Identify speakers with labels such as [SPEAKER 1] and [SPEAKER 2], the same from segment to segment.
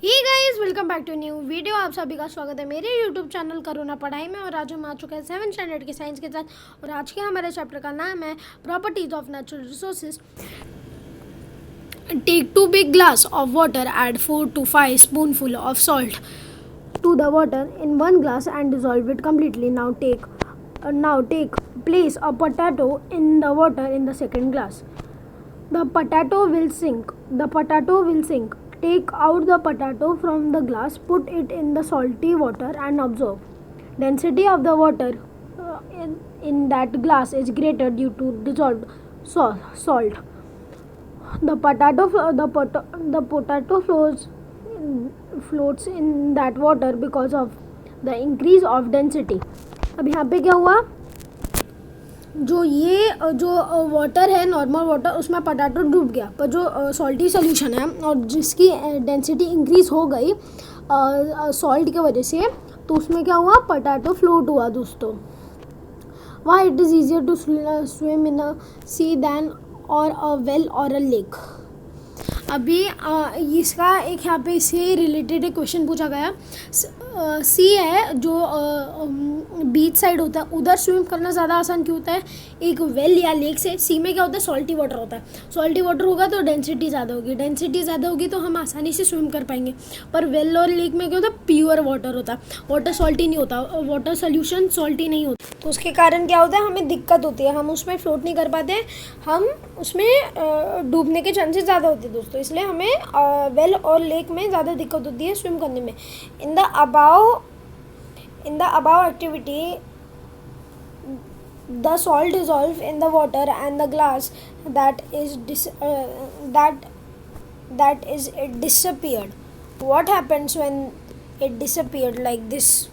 [SPEAKER 1] Hey guys, welcome back to new video. आप सभी का स्वागत है मेरे यूट्यूब चैनल करुणा पढ़ाई में। और आज हम आ चुके हैं 7th स्टैंडर्ड के साइंस के साथ। और आज के हमारे चैप्टर का नाम है properties of natural resources. Take 2 big glass of water, add 4 to 5 spoonful of salt to the water in one glass and dissolve it completely. Now take place a potato in the water in the second glass. The potato will sink. Take out the potato from the glass, put it in the salty water and observe. Density of the water in that glass is greater due to dissolved salt. The potato floats in that water because of the increase of density. अब यहाँ पे क्या हुआ, जो water है, normal water, उसमें potato डूब गया, पर जो सॉल्टी सोल्यूशन है और जिसकी डेंसिटी इंक्रीज हो गई सॉल्ट की वजह से, तो उसमें क्या हुआ, पोटैटो फ्लोट हुआ दोस्तों। Why it is easier to swim in a sea than or a well और अ लेक। अभी इसका एक यहाँ पे इससे रिलेटेड एक क्वेश्चन पूछा गया। सी है जो बीच साइड होता है, उधर स्विम करना ज़्यादा आसान क्यों होता है, एक वेल या लेक से। सी में क्या होता है, सॉल्टी वाटर होता है। सॉल्टी वाटर होगा तो डेंसिटी ज़्यादा होगी तो हम आसानी से स्विम कर पाएंगे। पर वेल और लेक में क्या होता है, प्योर वाटर होता है, वाटर सॉल्टी नहीं होता, वाटर सोल्यूशन सॉल्टी नहीं होता। तो उसके कारण क्या होता है, हमें दिक्कत होती है, हम उसमें फ्लोट नहीं कर पाते, हम उसमें डूबने के चांसेस ज़्यादा होते हैं दोस्तों। इसलिए हमें वेल और लेक में ज़्यादा दिक्कत होती है स्विम करने में। In the above activity the salt dissolve in the water and the glass that is it disappeared. What happens when it disappeared like this?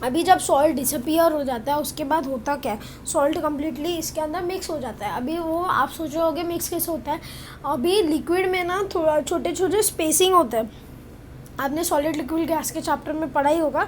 [SPEAKER 1] अभी जब सॉल्ट डिसअपियर हो जाता है उसके बाद होता क्या है, सॉल्ट कम्प्लीटली इसके अंदर मिक्स हो जाता है। अभी वो आप सोच रहे होगे मिक्स कैसे होता है, अभी लिक्विड में ना थोड़ा छोटे छोटे स्पेसिंग होते हैं। आपने सॉलिड लिक्विड गैस के चैप्टर में पढ़ा ही होगा।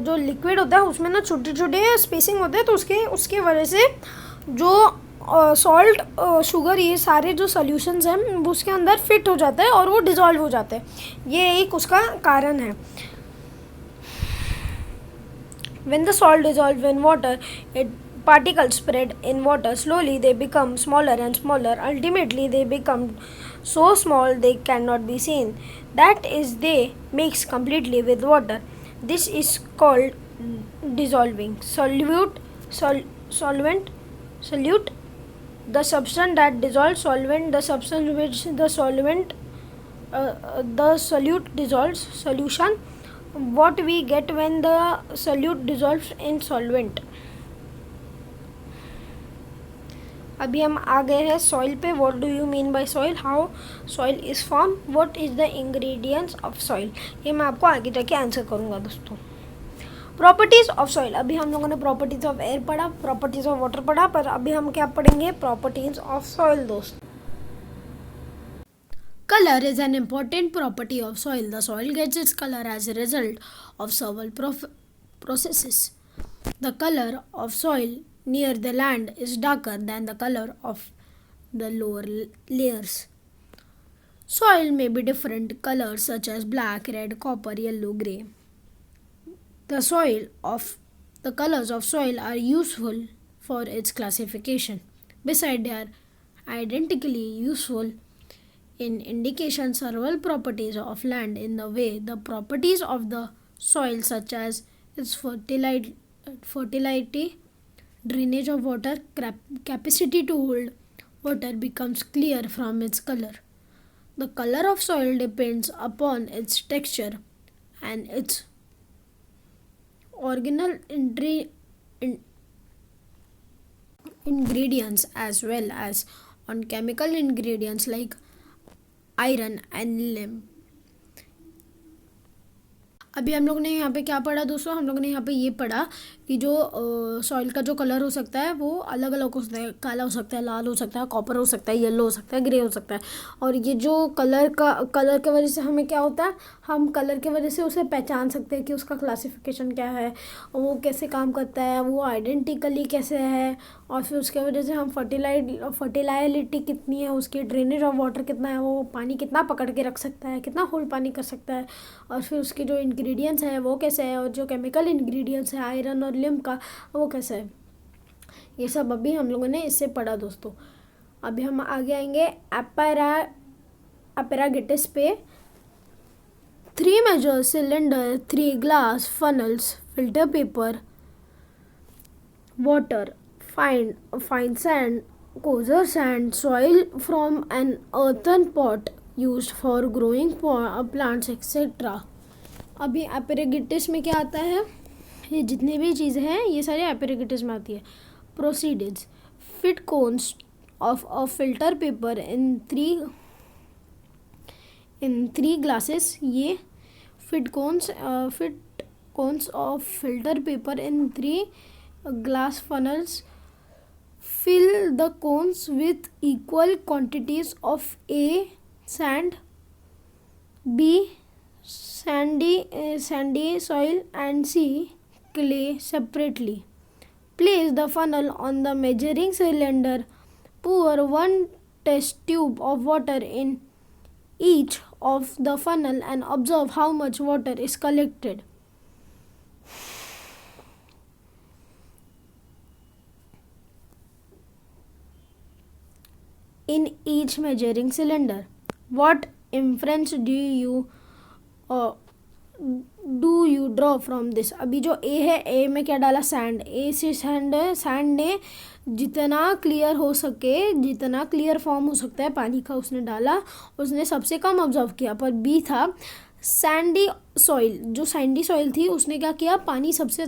[SPEAKER 1] जो लिक्विड होता है उसमें ना छोटे छोटे स्पेसिंग होते हैं, तो उसके वजह से जो सॉल्ट शुगर ये सारे जो सॉल्यूशंस हैं वो उसके अंदर फिट हो जाता है और वो डिज़ोल्व हो जाते हैं। ये एक उसका कारण है। When the salt dissolves in water, particles spread in water. Slowly they become smaller and smaller. Ultimately they become so small they cannot be seen. That is, they mix completely with water. This is called dissolving. Solute. The substance that dissolves. Solvent. The substance which the solute dissolves. Solution. What we get when the solute dissolves in solvent. अभी हम आ गए हैं soil पे। What do you mean by soil, how soil is form, what is the ingredients of soil, ये मैं आपको आगे जाके आंसर करूँगा दोस्तों। प्रॉपर्टीज ऑफ सॉइल, अभी हम लोगों ने प्रॉपर्टीज ऑफ एयर पढ़ा, प्रॉपर्टीज ऑफ वाटर पढ़ा, पर अभी हम क्या पढ़ेंगे, प्रॉपर्टीज ऑफ सॉइल दोस्तों। Color is an important property of soil. The soil gets its color as a result of several processes. The color of soil near the land is darker than the color of the lower layers. Soil may be different colors such as black, red, copper, yellow, grey. The colors of soil are useful for its classification. Besides, they are identically useful in indication several properties of land in the way the properties of the soil such as its fertility, drainage of water, capacity to hold water becomes clear from its color. The color of soil depends upon its texture and its organal ingredients as well as on chemical ingredients like iron and limb. अभी हम लोग ने यहाँ पे क्या पढ़ा दोस्तों, हम लोग ने यहाँ पे ये पढ़ा कि जो सॉइल का जो कलर हो सकता है वो अलग अलग हो सकता है, काला हो सकता है, लाल हो सकता है, कॉपर हो सकता है, येलो हो सकता है, ग्रे हो सकता है। और ये जो कलर के वजह से हमें क्या होता है, हम कलर के वजह से उसे पहचान सकते हैं कि उसका क्लासिफिकेशन क्या है, वो कैसे काम करता है, वो आइडेंटिकली कैसे है। और फिर उसके वजह से हम फर्टिलाइलिटी कितनी है उसकी, ड्रेनेज ऑफ वाटर कितना है, वो पानी कितना पकड़ के रख सकता है, कितना होल्ड पानी कर सकता है। और फिर उसके जो इंग्रेडिएंट्स है वो कैसे है, और जो केमिकल इंग्रेडिएंट्स है आयरन और लिम का वो कैसे है। ये सब अभी हम लोगों ने इससे पढ़ा दोस्तों। अभी हम आगे आएंगे अपैरागिटिस पे। 3 measure cylinder, 3 glass funnels, filter paper, water, fine sand, coarser sand, soil from an earthen pot used for growing plants etc. अभी एपेरेगिटिस में क्या आता है, ये जितनी भी चीज़ें हैं ये सारी एपेरेगिटिस में आती है। Proceedings, fit cones of a filter paper in three glasses. ये fit cones of filter paper in 3 glass funnels. Fill the cones with equal quantities of A. Sand, B. Sandy soil, and C. Clay separately. Place the funnel on the measuring cylinder. Pour 1 test tube of water in each of the funnel and observe how much water is collected. In each measuring cylinder. What inference uh, do you draw from this? अभी जो A है, A में क्या डाला, sand. A से sand है, sand ने जितना क्लियर हो सके, जितना क्लियर फॉर्म हो सकता है पानी का उसने डाला, उसने सबसे कम ऑब्जर्व किया। पर B था सैंडी सॉइल, जो सैंडी सॉइल थी उसने क्या किया, पानी सबसे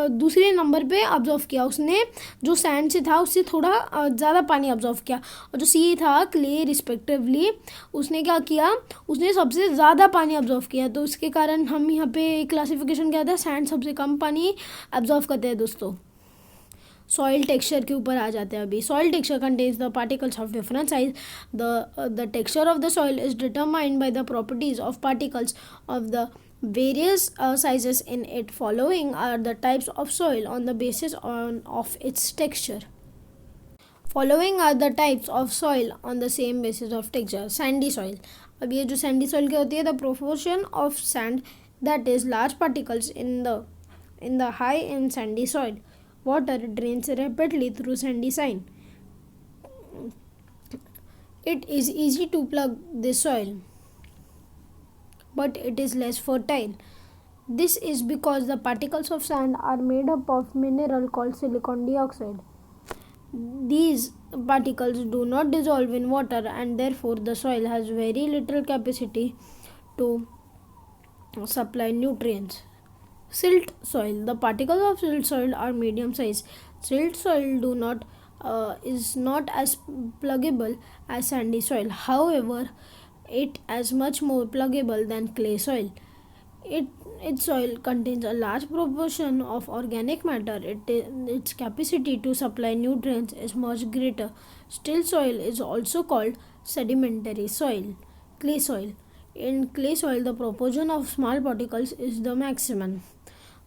[SPEAKER 1] दूसरे नंबर पे ऑब्जर्व किया। उसने जो सैंड से था उससे थोड़ा ज़्यादा पानी ऑब्जर्व किया। और जो सी था क्ले रिस्पेक्टिवली, उसने क्या किया, उसने सबसे ज़्यादा पानी ऑब्जर्व किया। तो उसके कारण हम यहाँ पे क्लासिफिकेशन क्या था, सैंड सबसे कम पानी ऑब्जर्व करते हैं दोस्तों। सॉइल टेक्सचर के ऊपर आ जाते हैं अभी। Soil texture contains the particles of different size. The texture of the soil is determined by the properties of particles of the various sizes in it. Following are the types of soil on the basis of its texture. Following are the types of soil on the same basis of texture. Sandy soil. अब ये जो sandy soil क्या होती है, the proportion of sand that is large particles in the high in sandy soil. Water drains rapidly through sandy soil. It is easy to plug this soil, but it is less fertile. This is because the particles of sand are made up of mineral called silicon dioxide. These particles do not dissolve in water, and therefore the soil has very little capacity to supply nutrients. Silt soil. The particles of silt soil are medium size. Silt soil is not as pluggable as sandy soil. However, it is much more pluggable than clay soil. Its soil contains a large proportion of organic matter. Its capacity to supply nutrients is much greater. Still soil is also called sedimentary soil. Clay soil. In clay soil, the proportion of small particles is the maximum.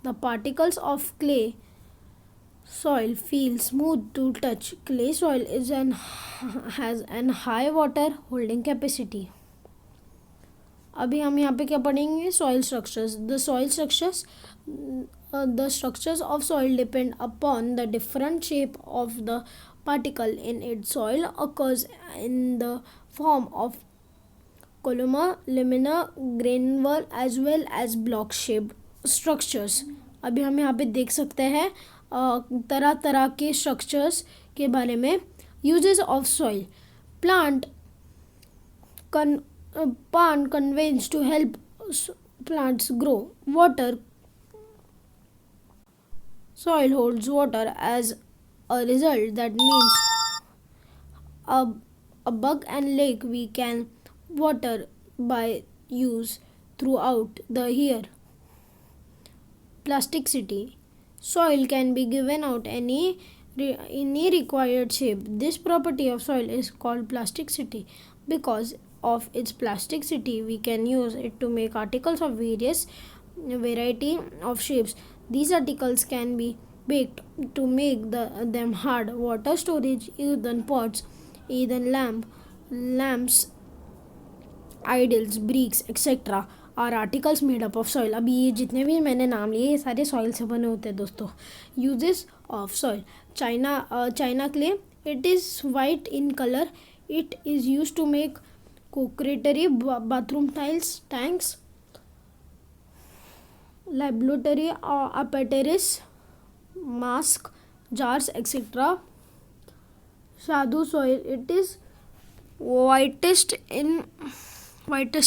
[SPEAKER 1] The particles of clay soil feel smooth to touch. Clay soil has an high water holding capacity. अभी हम यहाँ पे क्या पढ़ेंगे, soil structures. The structures of soil depend upon the different shape of the particle in it. Soil occurs in the form of columnar, laminar, granular as well as block shaped structures. अभी हम यहाँ पे देख सकते हैं तरह तरह के स्ट्रक्चर्स के बारे में। Uses of soil. Plant conveys to help plants grow. Water. Soil holds water as a result. That means a bug and lake we can water by use throughout the year. Plasticity. Soil can be given out any required shape. This property of soil is called plasticity. Because of its plasticity, we can use it to make articles of various variety of shapes. These articles can be baked to make them hard. Water storage, earthen pots, earthen lamps, idols, bricks, etc. Are articles made up of soil. अभी ये जितने भी मैंने नाम लिए ये सारे soil से बने होते हैं दोस्तों. Uses of soil. China clay. It is white in colour. It is use to make crockery, bathroom tiles, tanks, laboratory apparatus, mask, jars, etc. Sadhu soil. It is whitest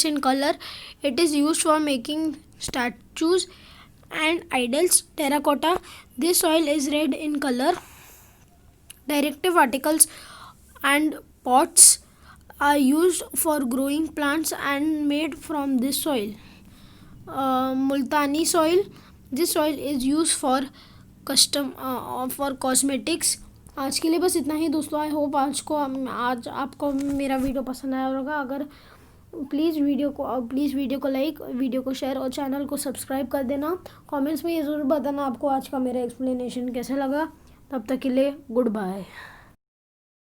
[SPEAKER 1] in color. It is used for making statues and idols. Terracotta. This soil is red in color. Decorative articles and pots are used for growing plants and made from this soil. Multani soil. This soil is used for cosmetics. आज के लिए बस इतना ही दोस्तों. I hope आज आपको मेरा video पसंद आया होगा. अगर प्लीज़ वीडियो को लाइक, वीडियो को शेयर और चैनल को सब्सक्राइब कर देना. कमेंट्स में ये ज़रूर बताना आपको आज का मेरा एक्सप्लेनेशन कैसा लगा. तब तक के लिए गुड बाय.